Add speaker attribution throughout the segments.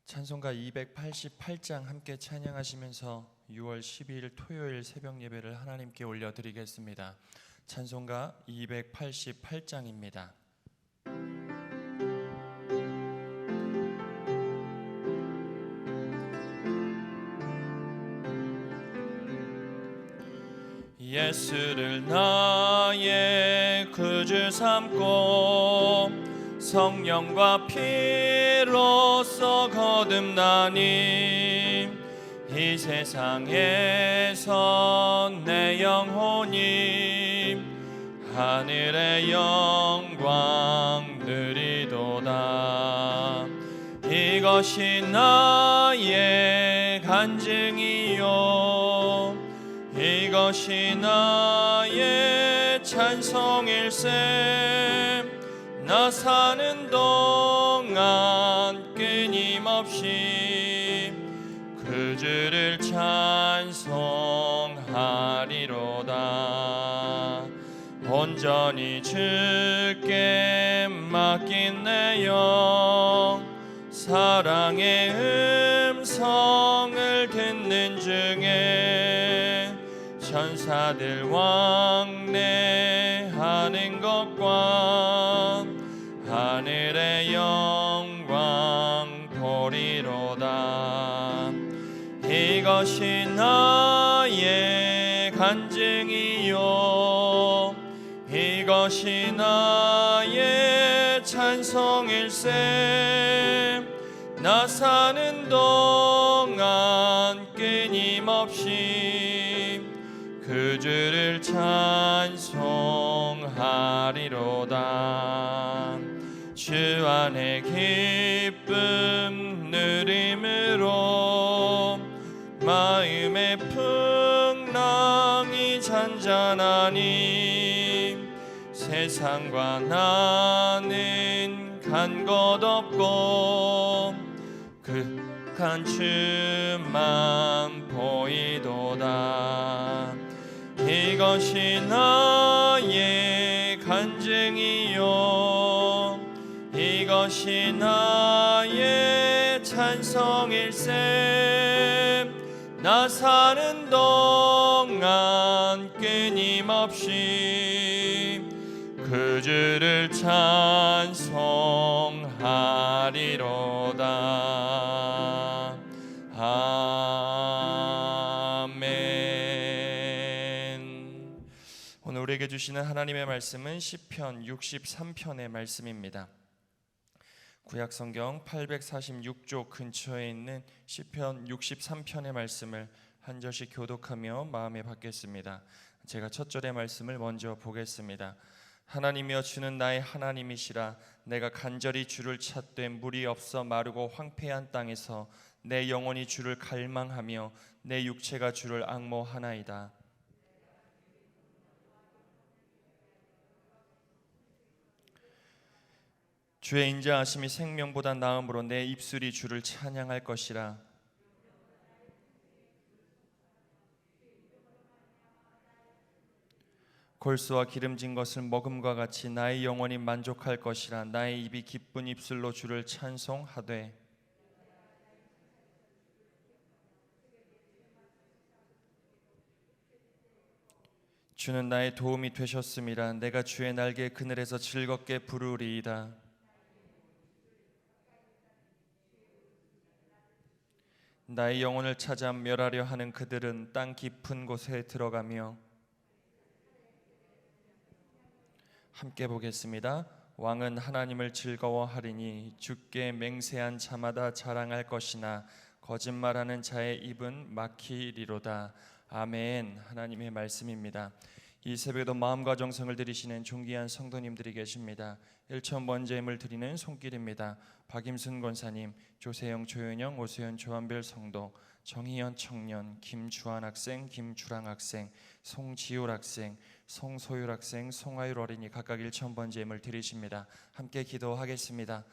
Speaker 1: 찬송가 288장 함께 찬양하시면서 6월 12일 토요일 새벽 예배를 하나님께 올려드리겠습니다. 찬송가 288장입니다. 예수를 나의 구주 삼고 성령과 피로써 거듭나니 이 세상에서 내 영혼이 하늘의 영광 누리도다. 이것이 나의 간증이요 이것이 나의 찬송일세. 나 사는 동안 끊임없이 그 주를 찬송하리로다. 온전히 주께 맡긴 내 영 사랑의 음성을 듣는 중에 천사들 왕래하는 것과 하늘의 영광 보리로다. 이것이 나의 간증이요 이것이 나의 찬송일세. 나 사는 동안 끊임없이 그 주를 찬송하리로다. 주 안에 기쁨 누림으로 마음의 풍랑이 잔잔하니 세상과 나는 간 것 없고 극한 주만 보이도다. 이것이 나의 간증이요 이것이 나의 찬송일세. 나 사는 동안 끊임없이 그 주를 찬송하리로다. 아멘. 오늘 우리에게 주시는 하나님의 말씀은 시편 63편의 말씀입니다. 구약성경 846쪽 근처에 있는 시편 63편의 말씀을 한 절씩 교독하며 마음에 받겠습니다. 제가 첫 절의 말씀을 먼저 보겠습니다. 하나님이여 주는 나의 하나님이시라. 내가 간절히 주를 찾되 물이 없어 마르고 황폐한 땅에서 내 영혼이 주를 갈망하며 내 육체가 주를 앙모하나이다. 주의 인자하심이 생명보다 나음으로 내 입술이 주를 찬양할 것이라. 골수와 기름진 것을 먹음과 같이 나의 영혼이 만족할 것이라. 나의 입이 기쁜 입술로 주를 찬송하되 주는 나의 도움이 되셨음이라. 내가 주의 날개 그늘에서 즐겁게 부르리이다. 나의 영혼을 찾아 멸하려 하는 그들은 땅 깊은 곳에 들어가며 함께 보겠습니다. 왕은 하나님을 즐거워하리니 주께 맹세한 자마다 자랑할 것이나 거짓말하는 자의 입은 막히리로다. 아멘. 하나님의 말씀입니다. 이 새벽에도 마음과 정성을 들이시는 존귀한 성도님들이 계십니다. 1,000번제임을 드리는 손길입니다. 박임순 권사님, 조세영, 조윤영, 오수연, 조한별 성도, 정희연 청년, 김주한 학생, 김주랑 학생, 송지율 학생, 송소율 학생, 송하율 어린이 각각 1,000번제임을 드리십니다. 함께 기도하겠습니다.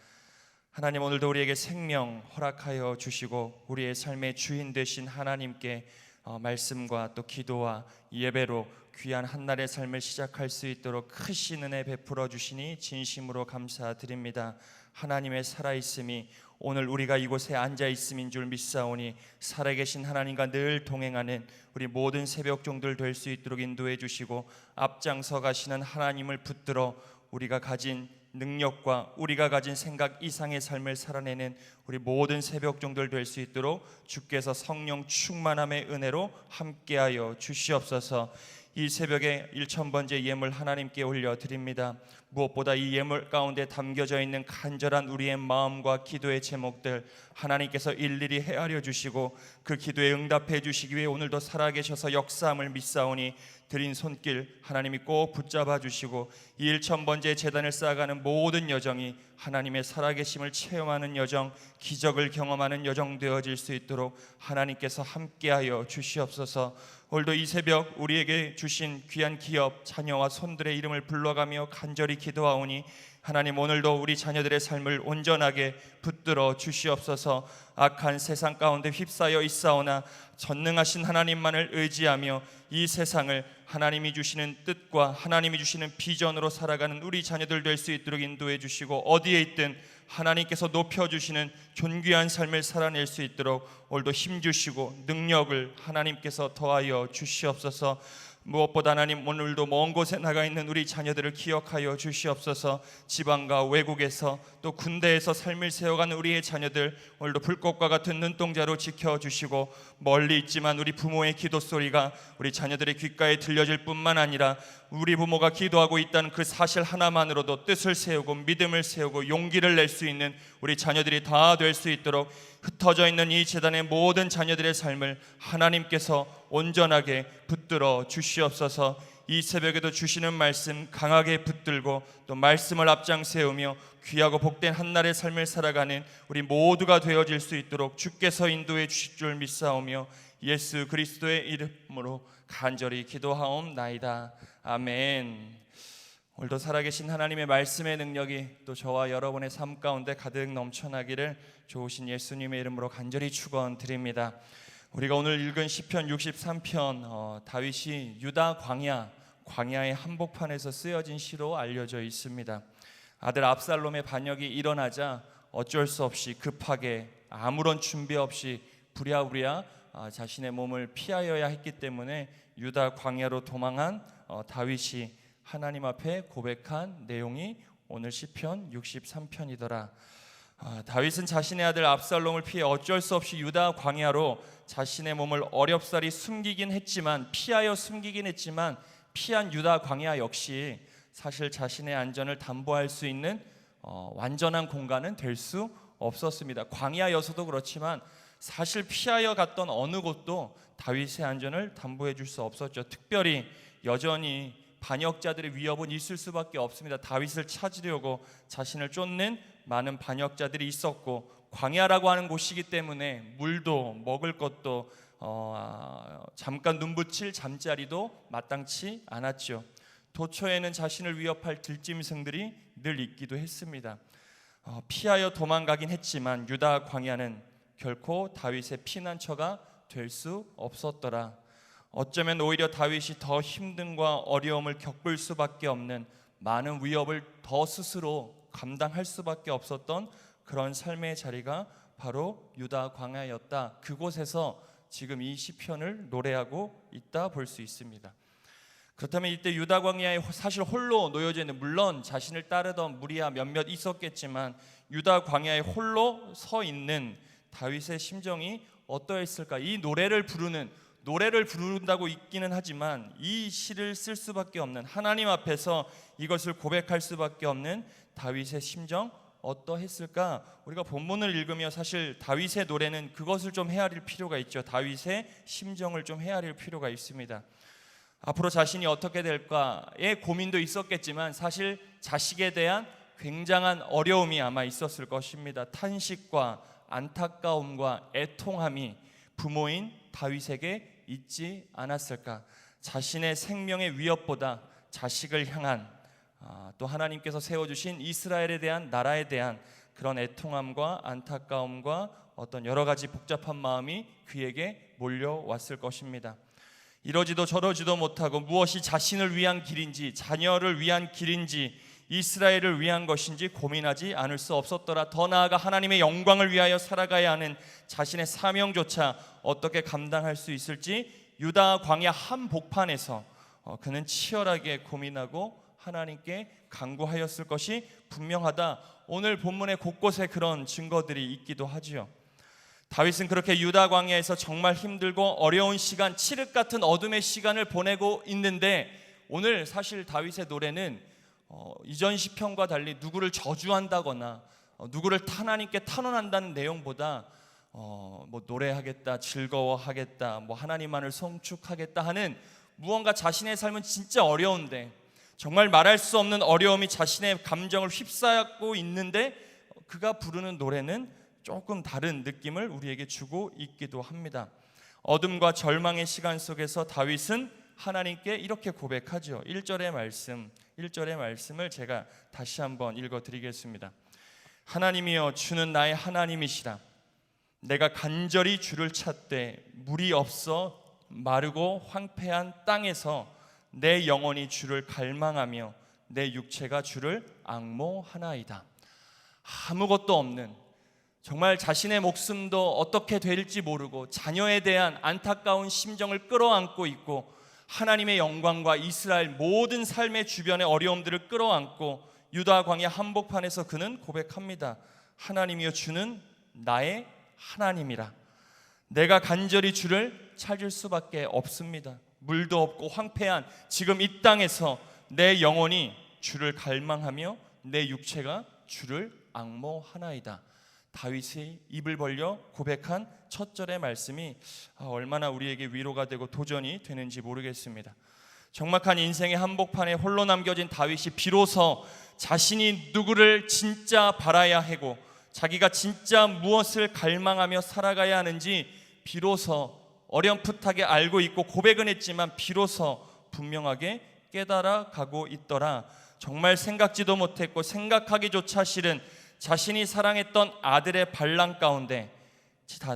Speaker 1: 하나님, 오늘도 우리에게 생명 허락하여 주시고 우리의 삶의 주인 되신 하나님께 말씀과 또 기도와 예배로 귀한 한날의 삶을 시작할 수 있도록 크신 은혜 베풀어 주시니 진심으로 감사드립니다. 하나님의 살아있음이 오늘 우리가 이곳에 앉아있음인 줄 믿사오니 살아계신 하나님과 늘 동행하는 우리 모든 새벽종들 될 수 있도록 인도해 주시고 앞장서 가시는 하나님을 붙들어 우리가 가진 능력과 우리가 가진 생각 이상의 삶을 살아내는 우리 모든 새벽종들 될 수 있도록 주께서 성령 충만함의 은혜로 함께하여 주시옵소서. 이 새벽에 1000번째 예물 하나님께 올려드립니다. 무엇보다 이 예물 가운데 담겨져 있는 간절한 우리의 마음과 기도의 제목들 하나님께서 일일이 헤아려 주시고 그 기도에 응답해 주시기 위해 오늘도 살아계셔서 역사함을 믿사오니 드린 손길 하나님이 꼭 붙잡아 주시고 이 1000번째 제단을 쌓아가는 모든 여정이 하나님의 살아계심을 체험하는 여정, 기적을 경험하는 여정 되어질 수 있도록 하나님께서 함께하여 주시옵소서. 오늘도 이 새벽 우리에게 주신 귀한 기업, 자녀와 손들의 이름을 불러가며 간절히 기도하오니 하나님 오늘도 우리 자녀들의 삶을 온전하게 붙들어 주시옵소서. 악한 세상 가운데 휩싸여 있사오나 전능하신 하나님만을 의지하며 이 세상을 하나님이 주시는 뜻과 하나님이 주시는 비전으로 살아가는 우리 자녀들 될 수 있도록 인도해 주시고 어디에 있든 하나님께서 높여주시는 존귀한 삶을 살아낼 수 있도록 오늘도 힘주시고 능력을 하나님께서 더하여 주시옵소서. 무엇보다 하나님 오늘도 먼 곳에 나가 있는 우리 자녀들을 기억하여 주시옵소서. 지방과 외국에서 또 군대에서 삶을 세워가는 우리의 자녀들 오늘도 불꽃과 같은 눈동자로 지켜주시고 멀리 있지만 우리 부모의 기도 소리가 우리 자녀들의 귓가에 들려질 뿐만 아니라 우리 부모가 기도하고 있다는 그 사실 하나만으로도 뜻을 세우고 믿음을 세우고 용기를 낼 수 있는 우리 자녀들이 다 될 수 있도록 흩어져 있는 이 재단의 모든 자녀들의 삶을 하나님께서 온전하게 붙들어 주시옵소서. 이 새벽에도 주시는 말씀 강하게 붙들고 또 말씀을 앞장 세우며 귀하고 복된 한날의 삶을 살아가는 우리 모두가 되어질 수 있도록 주께서 인도해 주실 줄 믿사오며 예수 그리스도의 이름으로 간절히 기도하옵나이다. 아멘. 오늘도 살아계신 하나님의 말씀의 능력이 또 저와 여러분의 삶 가운데 가득 넘쳐나기를 좋으신 예수님의 이름으로 간절히 축원드립니다. 우리가 오늘 읽은 시편 63편 다윗이 유다 광야의 한복판에서 쓰여진 시로 알려져 있습니다. 아들 압살롬의 반역이 일어나자 어쩔 수 없이 급하게 아무런 준비 없이 부랴부랴 자신의 몸을 피하여야 했기 때문에 유다 광야로 도망한 다윗이 하나님 앞에 고백한 내용이 오늘 시편 63편이더라. 다윗은 자신의 아들 압살롬을 피해 어쩔 수 없이 유다 광야로 자신의 몸을 어렵사리 숨기긴 했지만 피한 유다 광야 역시 사실 자신의 안전을 담보할 수 있는 완전한 공간은 될 수 없었습니다. 광야여서도 그렇지만 사실 피하여 갔던 어느 곳도 다윗의 안전을 담보해 줄 수 없었죠. 특별히 여전히 반역자들의 위협은 있을 수밖에 없습니다. 다윗을 찾으려고 자신을 쫓는 많은 반역자들이 있었고 광야라고 하는 곳이기 때문에 물도 먹을 것도 잠깐 눈 붙일 잠자리도 마땅치 않았죠. 도처에는 자신을 위협할 들짐승들이 늘 있기도 했습니다. 피하여 도망가긴 했지만 유다 광야는 결코 다윗의 피난처가 될 수 없었더라. 어쩌면 오히려 다윗이 더 힘듦과 어려움을 겪을 수밖에 없는 많은 위협을 더 스스로 감당할 수밖에 없었던 그런 삶의 자리가 바로 유다 광야였다. 그곳에서 지금 이 시편을 노래하고 있다 볼 수 있습니다. 그렇다면 이때 유다 광야에 사실 홀로 놓여져 있는, 물론 자신을 따르던 무리야 몇몇 있었겠지만 유다 광야에 홀로 서 있는 다윗의 심정이 어떠했을까? 이 노래를 부른다고 있기는 하지만 이 시를 쓸 수밖에 없는, 하나님 앞에서 이것을 고백할 수밖에 없는 다윗의 심정 어떠했을까? 우리가 본문을 읽으며 사실 다윗의 노래는 그것을 좀 헤아릴 필요가 있죠. 다윗의 심정을 좀 헤아릴 필요가 있습니다. 앞으로 자신이 어떻게 될까의 고민도 있었겠지만 사실 자식에 대한 굉장한 어려움이 아마 있었을 것입니다. 탄식과 안타까움과 애통함이 부모인 다윗에게 있지 않았을까? 자신의 생명의 위협보다 자식을 향한 또 하나님께서 세워주신 이스라엘에 대한, 나라에 대한 그런 애통함과 안타까움과 어떤 여러 가지 복잡한 마음이 그에게 몰려왔을 것입니다. 이러지도 저러지도 못하고 무엇이 자신을 위한 길인지, 자녀를 위한 길인지, 이스라엘을 위한 것인지 고민하지 않을 수 없었더라. 더 나아가 하나님의 영광을 위하여 살아가야 하는 자신의 사명조차 어떻게 감당할 수 있을지 유다 광야 한복판에서 그는 치열하게 고민하고 하나님께 간구하였을 것이 분명하다. 오늘 본문의 곳곳에 그런 증거들이 있기도 하지요. 다윗은 그렇게 유다 광야에서 정말 힘들고 어려운 시간, 칠흑 같은 어둠의 시간을 보내고 있는데, 오늘 사실 다윗의 노래는 이전 시편과 달리 누구를 저주한다거나 누구를 하나님께 탄원한다는 내용보다 뭐 노래하겠다, 즐거워하겠다, 뭐 하나님만을 송축하겠다 하는, 무언가 자신의 삶은 진짜 어려운데, 정말 말할 수 없는 어려움이 자신의 감정을 휩싸고 있는데 그가 부르는 노래는 조금 다른 느낌을 우리에게 주고 있기도 합니다. 어둠과 절망의 시간 속에서 다윗은 하나님께 이렇게 고백하죠. 1절의 말씀을 제가 다시 한번 읽어드리겠습니다. 하나님이여, 주는 나의 하나님이시라. 내가 간절히 주를 찾되 물이 없어 마르고 황폐한 땅에서 내 영혼이 주를 갈망하며 내 육체가 주를 앙모하나이다. 아무것도 없는, 정말 자신의 목숨도 어떻게 될지 모르고 자녀에 대한 안타까운 심정을 끌어안고 있고, 하나님의 영광과 이스라엘 모든 삶의 주변의 어려움들을 끌어안고 유다 광야 한복판에서 그는 고백합니다. 하나님이여, 주는 나의 하나님이라. 내가 간절히 주를 찾을 수밖에 없습니다. 물도 없고 황폐한 지금 이 땅에서 내 영혼이 주를 갈망하며 내 육체가 주를 앙모하나이다. 다윗이 입을 벌려 고백한 첫 절의 말씀이 얼마나 우리에게 위로가 되고 도전이 되는지 모르겠습니다. 적막한 인생의 한복판에 홀로 남겨진 다윗이 비로소 자신이 누구를 진짜 바라야 하고 자기가 진짜 무엇을 갈망하며 살아가야 하는지 비로소 어렴풋하게 알고 있고 고백은 했지만 비로소 분명하게 깨달아 가고 있더라. 정말 생각지도 못했고 생각하기조차 싫은 자신이 사랑했던 아들의 반란 가운데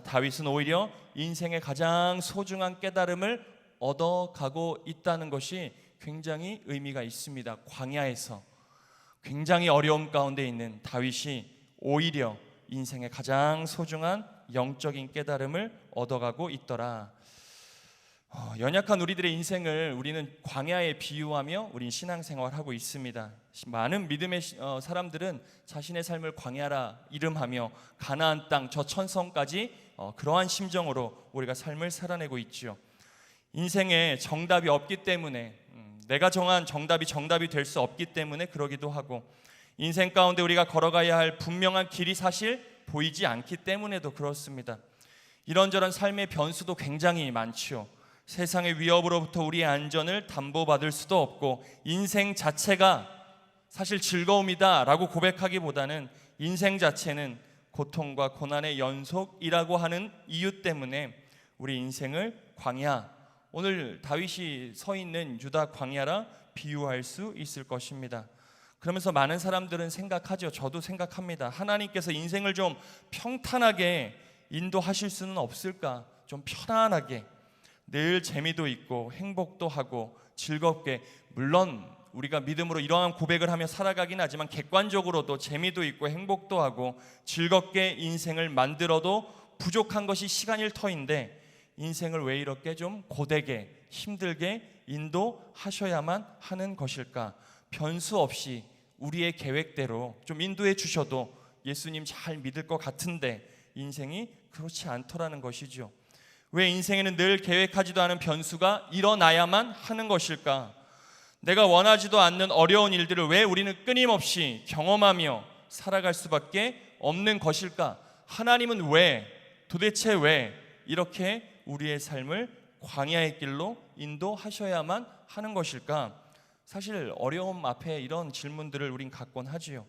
Speaker 1: 다윗은 오히려 인생의 가장 소중한 깨달음을 얻어가고 있다는 것이 굉장히 의미가 있습니다. 광야에서 굉장히 어려움 가운데 있는 다윗이 오히려 인생의 가장 소중한 영적인 깨달음을 얻어가고 있더라. 연약한 우리들의 인생을 우리는 광야에 비유하며 우린 신앙생활하고 있습니다. 많은 믿음의 사람들은 자신의 삶을 광야라 이름하며 가나안 땅 저 천성까지 그러한 심정으로 우리가 삶을 살아내고 있죠. 인생에 정답이 없기 때문에, 내가 정한 정답이 될 수 없기 때문에 그러기도 하고, 인생 가운데 우리가 걸어가야 할 분명한 길이 사실 보이지 않기 때문에도 그렇습니다. 이런저런 삶의 변수도 굉장히 많지요. 세상의 위협으로부터 우리의 안전을 담보받을 수도 없고, 인생 자체가 사실 즐거움이다 라고 고백하기보다는 인생 자체는 고통과 고난의 연속이라고 하는 이유 때문에 우리 인생을 광야, 오늘 다윗이 서 있는 유다 광야라 비유할 수 있을 것입니다. 그러면서 많은 사람들은 생각하죠. 저도 생각합니다. 하나님께서 인생을 좀 평탄하게 인도하실 수는 없을까? 좀 편안하게, 늘 재미도 있고 행복도 하고 즐겁게, 물론 우리가 믿음으로 이러한 고백을 하며 살아가긴 하지만 객관적으로도 재미도 있고 행복도 하고 즐겁게 인생을 만들어도 부족한 것이 시간일 터인데, 인생을 왜 이렇게 좀 고되게 힘들게 인도하셔야만 하는 것일까? 변수 없이 우리의 계획대로 좀 인도해 주셔도 예수님 잘 믿을 것 같은데 인생이 그렇지 않더라는 것이죠. 왜 인생에는 늘 계획하지도 않은 변수가 일어나야만 하는 것일까? 내가 원하지도 않는 어려운 일들을 왜 우리는 끊임없이 경험하며 살아갈 수밖에 없는 것일까? 하나님은 도대체 왜 이렇게 우리의 삶을 광야의 길로 인도하셔야만 하는 것일까? 사실 어려움 앞에 이런 질문들을 우린 갖곤 하지요.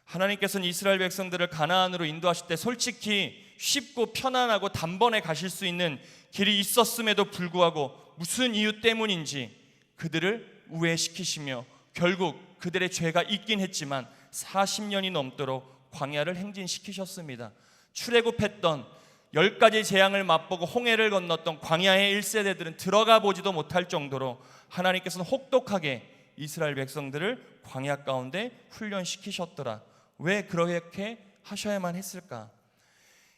Speaker 1: 하나님께서는 이스라엘 백성들을 가나안으로 인도하실 때 솔직히 쉽고 편안하고 단번에 가실 수 있는 길이 있었음에도 불구하고 무슨 이유 때문인지 그들을 우회시키시며 결국 그들의 죄가 있긴 했지만 40년이 넘도록 광야를 행진시키셨습니다. 출애굽했던 10가지 재앙을 맛보고 홍해를 건넜던 광야의 1세대들은 들어가 보지도 못할 정도로 하나님께서는 혹독하게 이스라엘 백성들을 광야 가운데 훈련시키셨더라. 왜 그렇게 하셔야만 했을까?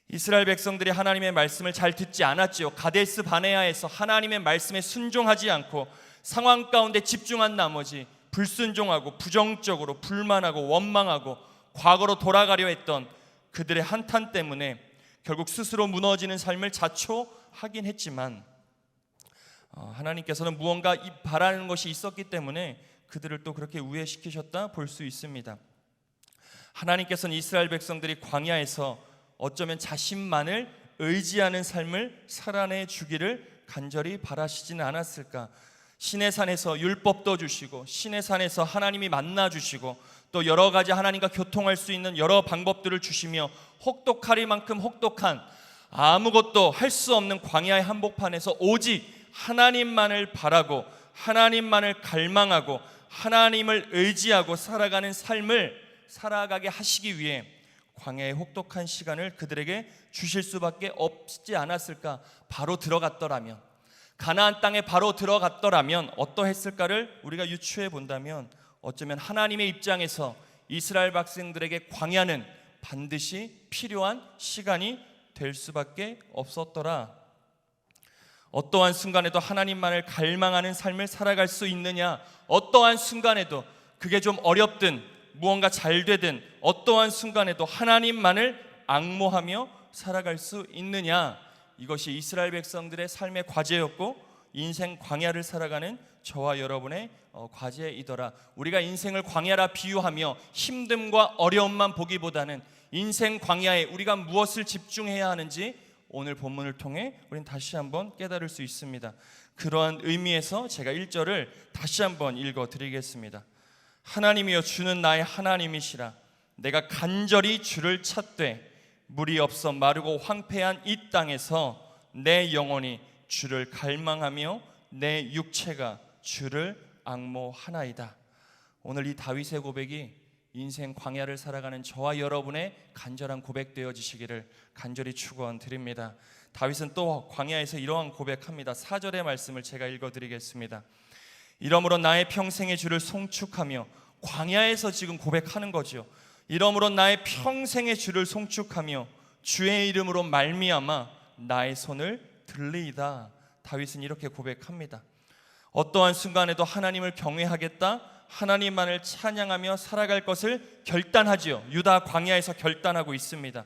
Speaker 1: 이스라엘 백성들이 하나님의 말씀을 잘 듣지 않았지요. 가데스 바네아에서 하나님의 말씀에 순종하지 않고 상황 가운데 집중한 나머지 불순종하고 부정적으로 불만하고 원망하고 과거로 돌아가려 했던 그들의 한탄 때문에 결국 스스로 무너지는 삶을 자초하긴 했지만 하나님께서는 무언가 바라는 것이 있었기 때문에 그들을 또 그렇게 우회시키셨다 볼 수 있습니다. 하나님께서는 이스라엘 백성들이 광야에서 어쩌면 자신만을 의지하는 삶을 살아내 주기를 간절히 바라시지는 않았을까? 신의 산에서 율법도 주시고 신의 산에서 하나님이 만나 주시고 또 여러 가지 하나님과 교통할 수 있는 여러 방법들을 주시며 혹독하리만큼 혹독한 아무것도 할 수 없는 광야의 한복판에서 오직 하나님만을 바라고 하나님만을 갈망하고 하나님을 의지하고 살아가는 삶을 살아가게 하시기 위해 광야의 혹독한 시간을 그들에게 주실 수밖에 없지 않았을까? 바로 들어갔더라면, 가나안 땅에 바로 들어갔더라면 어떠했을까를 우리가 유추해 본다면 어쩌면 하나님의 입장에서 이스라엘 백성들에게 광야는 반드시 필요한 시간이 될 수밖에 없었더라. 어떠한 순간에도 하나님만을 갈망하는 삶을 살아갈 수 있느냐? 어떠한 순간에도 그게 좀 어렵든 무언가 잘 되든 어떠한 순간에도 하나님만을 앙모하며 살아갈 수 있느냐? 이것이 이스라엘 백성들의 삶의 과제였고 인생 광야를 살아가는 저와 여러분의 과제이더라. 우리가 인생을 광야라 비유하며 힘듦과 어려움만 보기보다는 인생 광야에 우리가 무엇을 집중해야 하는지 오늘 본문을 통해 우리는 다시 한번 깨달을 수 있습니다. 그러한 의미에서 제가 1절을 다시 한번 읽어드리겠습니다. 하나님이여 주는 나의 하나님이시라. 내가 간절히 주를 찾되 물이 없어 마르고 황폐한 이 땅에서 내 영혼이 주를 갈망하며 내 육체가 주를 앙모하나이다. 오늘 이 다윗의 고백이 인생 광야를 살아가는 저와 여러분의 간절한 고백 되어지시기를 간절히 축원드립니다. 다윗은 또 광야에서 이러한 고백합니다. 4절의 말씀을 제가 읽어드리겠습니다. 이러므로 나의 평생의 주를 송축하며, 광야에서 지금 고백하는 거죠. 이러므로 나의 평생의 주를 송축하며 주의 이름으로 말미암아 나의 손을 들리이다. 다윗은 이렇게 고백합니다. 어떠한 순간에도 하나님을 경외하겠다, 하나님만을 찬양하며 살아갈 것을 결단하지요. 유다 광야에서 결단하고 있습니다.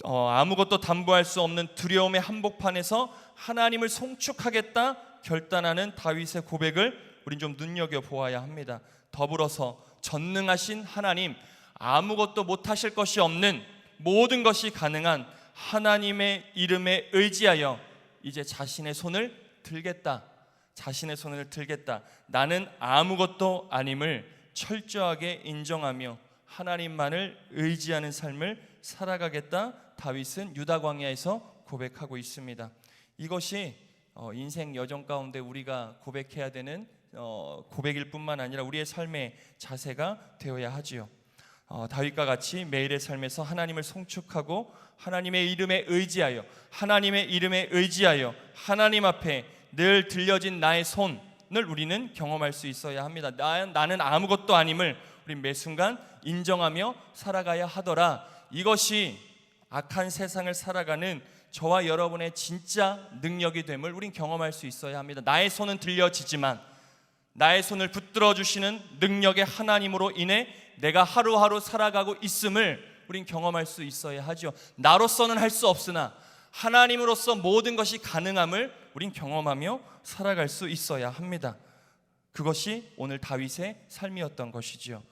Speaker 1: 아무것도 담보할 수 없는 두려움의 한복판에서 하나님을 송축하겠다 결단하는 다윗의 고백을 우린 좀 눈여겨보아야 합니다. 더불어서 전능하신 하나님, 아무것도 못하실 것이 없는, 모든 것이 가능한 하나님의 이름에 의지하여 이제 자신의 손을 들겠다. 자신의 손을 들겠다. 나는 아무것도 아님을 철저하게 인정하며 하나님만을 의지하는 삶을 살아가겠다. 다윗은 유다 광야에서 고백하고 있습니다. 이것이 인생 여정 가운데 우리가 고백해야 되는 고백일 뿐만 아니라 우리의 삶의 자세가 되어야 하지요. 다윗과 같이 매일의 삶에서 하나님을 송축하고 하나님의 이름에 의지하여, 하나님의 이름에 의지하여 하나님 앞에 늘 들려진 나의 손을 우리는 경험할 수 있어야 합니다. 나는 아무것도 아님을 우리 매 순간 인정하며 살아가야 하더라. 이것이 악한 세상을 살아가는 저와 여러분의 진짜 능력이 됨을 우린 경험할 수 있어야 합니다. 나의 손은 들려지지만 나의 손을 붙들어 주시는 능력의 하나님으로 인해 내가 하루하루 살아가고 있음을 우린 경험할 수 있어야 하죠. 나로서는 할 수 없으나 하나님으로서 모든 것이 가능함을 우린 경험하며 살아갈 수 있어야 합니다. 그것이 오늘 다윗의 삶이었던 것이지요.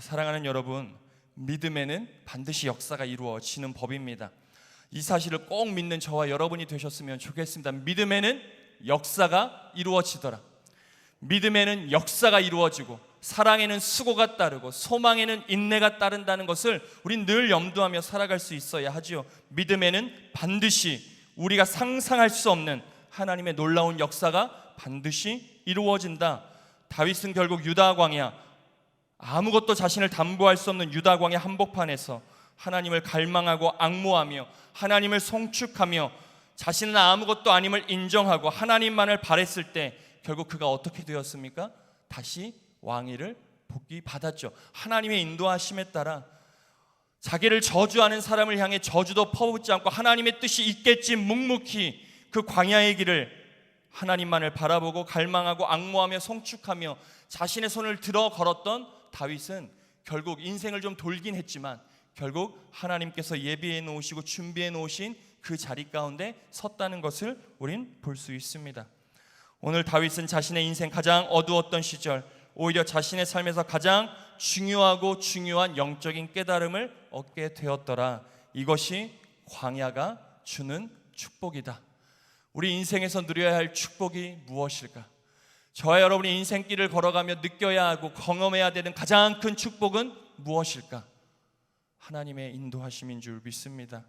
Speaker 1: 사랑하는 여러분, 믿음에는 반드시 역사가 이루어지는 법입니다. 이 사실을 꼭 믿는 저와 여러분이 되셨으면 좋겠습니다. 믿음에는 역사가 이루어지더라. 믿음에는 역사가 이루어지고 사랑에는 수고가 따르고 소망에는 인내가 따른다는 것을 우린 늘 염두하며 살아갈 수 있어야 하지요. 믿음에는 반드시 우리가 상상할 수 없는 하나님의 놀라운 역사가 반드시 이루어진다. 다윗은 결국 유다 광야, 아무것도 자신을 담보할 수 없는 유다 광야 한복판에서 하나님을 갈망하고 앙모하며 하나님을 송축하며 자신은 아무것도 아님을 인정하고 하나님만을 바랬을 때 결국 그가 어떻게 되었습니까? 다시 왕위를 복귀 받았죠. 하나님의 인도하심에 따라 자기를 저주하는 사람을 향해 저주도 퍼붓지 않고 하나님의 뜻이 있겠지 묵묵히 그 광야의 길을 하나님만을 바라보고 갈망하고 앙모하며 송축하며 자신의 손을 들어 걸었던 다윗은 결국 인생을 좀 돌긴 했지만 결국 하나님께서 예비해 놓으시고 준비해 놓으신 그 자리 가운데 섰다는 것을 우린 볼 수 있습니다. 오늘 다윗은 자신의 인생 가장 어두웠던 시절, 오히려 자신의 삶에서 가장 중요하고 중요한 영적인 깨달음을 얻게 되었더라. 이것이 광야가 주는 축복이다. 우리 인생에서 누려야 할 축복이 무엇일까? 저와 여러분이 인생길을 걸어가며 느껴야 하고 경험해야 되는 가장 큰 축복은 무엇일까? 하나님의 인도하심인 줄 믿습니다.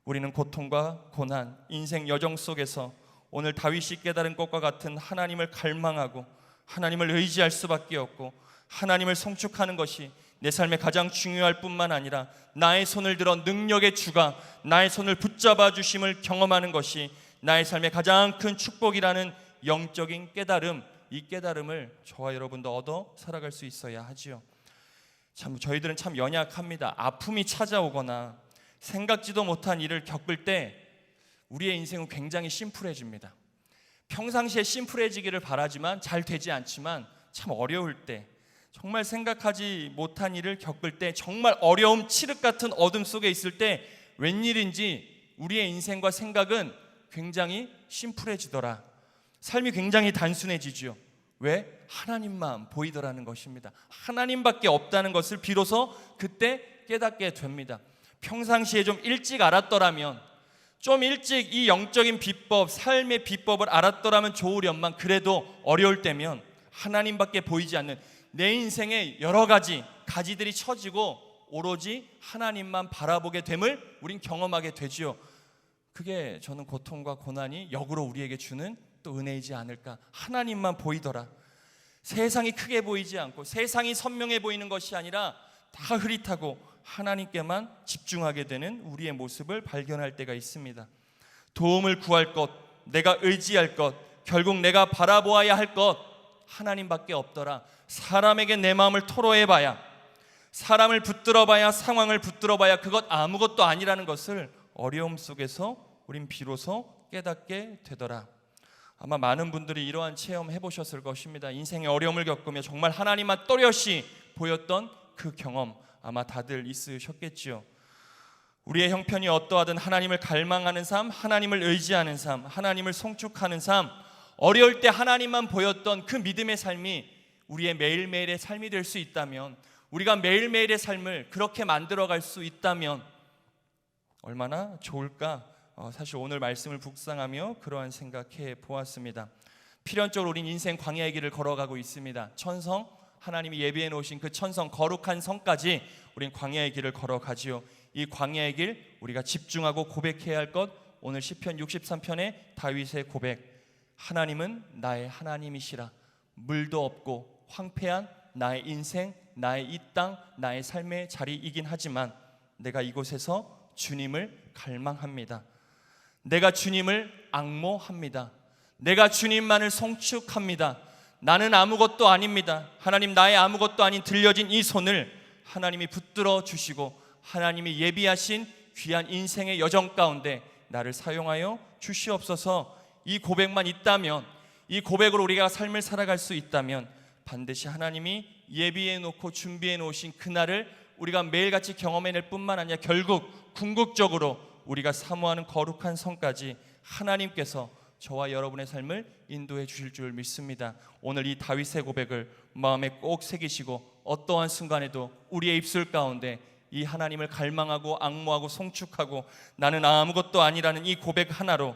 Speaker 1: 우리는 고통과 고난, 인생 여정 속에서 오늘 다윗이 깨달은 것과 같은 하나님을 갈망하고 하나님을 의지할 수밖에 없고 하나님을 송축하는 것이 내 삶에 가장 중요할 뿐만 아니라 나의 손을 들어 능력의 주가 나의 손을 붙잡아 주심을 경험하는 것이 나의 삶의 가장 큰 축복이라는 영적인 깨달음, 이 깨달음을 저와 여러분도 얻어 살아갈 수 있어야 하지요. 참 저희들은 참 연약합니다. 아픔이 찾아오거나 생각지도 못한 일을 겪을 때 우리의 인생은 굉장히 심플해집니다. 평상시에 심플해지기를 바라지만 잘 되지 않지만 참 어려울 때, 정말 생각하지 못한 일을 겪을 때, 정말 어려움, 칠흑 같은 어둠 속에 있을 때 웬일인지 우리의 인생과 생각은 굉장히 심플해지더라. 삶이 굉장히 단순해지죠. 왜? 하나님만 보이더라는 것입니다. 하나님밖에 없다는 것을 비로소 그때 깨닫게 됩니다. 평상시에 좀 일찍 알았더라면, 좀 일찍 이 영적인 비법, 삶의 비법을 알았더라면 좋으련만 그래도 어려울 때면 하나님밖에 보이지 않는 내 인생의 여러 가지 가지들이 처지고 오로지 하나님만 바라보게 됨을 우린 경험하게 되지요. 그게 저는 고통과 고난이 역으로 우리에게 주는 또 은혜이지 않을까. 하나님만 보이더라. 세상이 크게 보이지 않고 세상이 선명해 보이는 것이 아니라 다 흐릿하고 하나님께만 집중하게 되는 우리의 모습을 발견할 때가 있습니다. 도움을 구할 것, 내가 의지할 것, 결국 내가 바라보아야 할 것, 하나님밖에 없더라. 사람에게 내 마음을 토로해봐야, 사람을 붙들어봐야, 상황을 붙들어봐야 그것 아무것도 아니라는 것을 어려움 속에서 우린 비로소 깨닫게 되더라. 아마 많은 분들이 이러한 체험 해보셨을 것입니다. 인생의 어려움을 겪으며 정말 하나님만 또렷이 보였던 그 경험 아마 다들 있으셨겠지요. 우리의 형편이 어떠하든 하나님을 갈망하는 삶, 하나님을 의지하는 삶, 하나님을 송축하는 삶, 어려울 때 하나님만 보였던 그 믿음의 삶이 우리의 매일매일의 삶이 될 수 있다면, 우리가 매일매일의 삶을 그렇게 만들어갈 수 있다면 얼마나 좋을까. 사실 오늘 말씀을 묵상하며 그러한 생각해 보았습니다. 필연적으로 우린 인생 광야의 길을 걸어가고 있습니다. 천성, 하나님이 예비해 놓으신 그 천성 거룩한 성까지 우린 광야의 길을 걸어가지요. 이 광야의 길 우리가 집중하고 고백해야 할 것, 오늘 시편 63편의 다윗의 고백. 하나님은 나의 하나님이시라. 물도 없고 황폐한 나의 인생, 나의 이 땅, 나의 삶의 자리이긴 하지만 내가 이곳에서 주님을 갈망합니다. 내가 주님을 앙모합니다. 내가 주님만을 송축합니다. 나는 아무것도 아닙니다. 하나님, 나의 아무것도 아닌 들려진 이 손을 하나님이 붙들어 주시고 하나님이 예비하신 귀한 인생의 여정 가운데 나를 사용하여 주시옵소서. 이 고백만 있다면, 이 고백으로 우리가 삶을 살아갈 수 있다면 반드시 하나님이 예비해 놓고 준비해 놓으신 그날을 우리가 매일같이 경험해낼 뿐만 아니라 결국 궁극적으로 우리가 사모하는 거룩한 성까지 하나님께서 저와 여러분의 삶을 인도해 주실 줄 믿습니다. 오늘 이 다윗의 고백을 마음에 꼭 새기시고 어떠한 순간에도 우리의 입술 가운데 이 하나님을 갈망하고 앙모하고 송축하고 나는 아무것도 아니라는 이 고백 하나로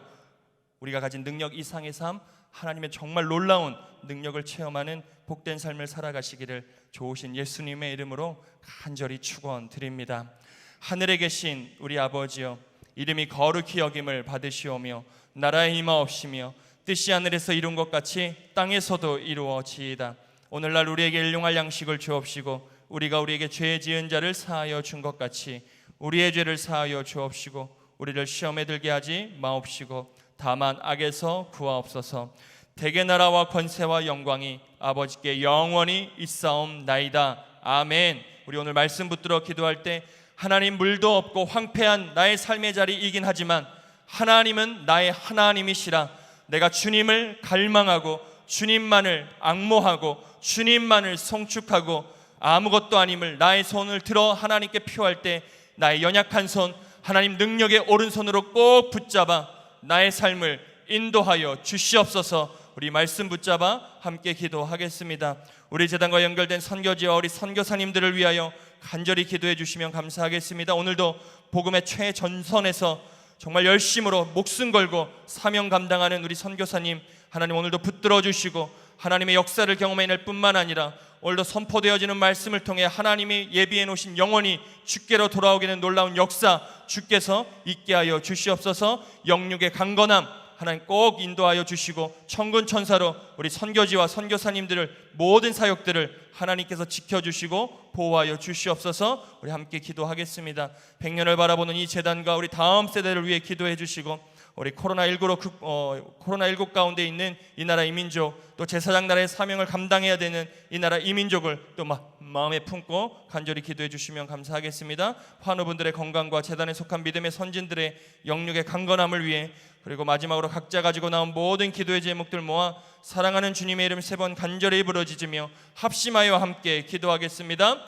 Speaker 1: 우리가 가진 능력 이상의 삶, 하나님의 정말 놀라운 능력을 체험하는 복된 삶을 살아가시기를 좋으신 예수님의 이름으로 간절히 축원드립니다. 하늘에 계신 우리 아버지여, 이름이 거룩히 여김을 받으시오며 나라의 임하옵시며 뜻이 하늘에서 이룬 것 같이 땅에서도 이루어지이다. 오늘날 우리에게 일용할 양식을 주옵시고 우리가 우리에게 죄 지은 자를 사하여 준 것 같이 우리의 죄를 사하여 주옵시고 우리를 시험에 들게 하지 마옵시고 다만 악에서 구하옵소서. 대개 나라와 권세와 영광이 아버지께 영원히 있사옵나이다. 아멘. 우리 오늘 말씀 붙들어 기도할 때 하나님, 물도 없고 황폐한 나의 삶의 자리이긴 하지만 하나님은 나의 하나님이시라. 내가 주님을 갈망하고 주님만을 앙모하고 주님만을 송축하고 아무것도 아님을 나의 손을 들어 하나님께 표할 때 나의 연약한 손 하나님 능력의 오른손으로 꼭 붙잡아 나의 삶을 인도하여 주시옵소서. 우리 말씀 붙잡아 함께 기도하겠습니다. 우리 재단과 연결된 선교지와 우리 선교사님들을 위하여 간절히 기도해 주시면 감사하겠습니다. 오늘도 복음의 최전선에서 정말 열심으로 목숨 걸고 사명 감당하는 우리 선교사님, 하나님 오늘도 붙들어 주시고 하나님의 역사를 경험해낼 뿐만 아니라 오늘도 선포되어지는 말씀을 통해 하나님이 예비해 놓으신 영원히 주께로 돌아오게 된 놀라운 역사 주께서 있게 하여 주시옵소서. 영육의 강건함 하나님 꼭 인도하여 주시고 천군 천사로 우리 선교지와 선교사님들을 모든 사역들을 하나님께서 지켜주시고 보호하여 주시옵소서. 우리 함께 기도하겠습니다. 100년을 바라보는 이 재단과 우리 다음 세대를 위해 기도해 주시고 우리 코로나19 가운데 있는 이 나라 이민족, 또 제사장 나라의 사명을 감당해야 되는 이 나라 이민족을 또 마음에 품고 간절히 기도해 주시면 감사하겠습니다. 환우분들의 건강과 재단에 속한 믿음의 선진들의 영육의 강건함을 위해, 그리고 마지막으로 각자 가지고 나온 모든 기도의 제목들 모아 사랑하는 주님의 이름 3번 간절히 부르짖으며 합심하여 함께 기도하겠습니다.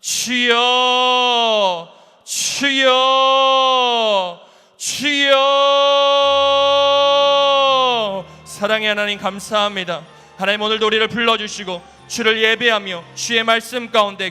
Speaker 1: 주여, 주여, 주여. 사랑의 하나님 감사합니다. 하나님 오늘도 우리를 불러주시고 주를 예배하며 주의 말씀 가운데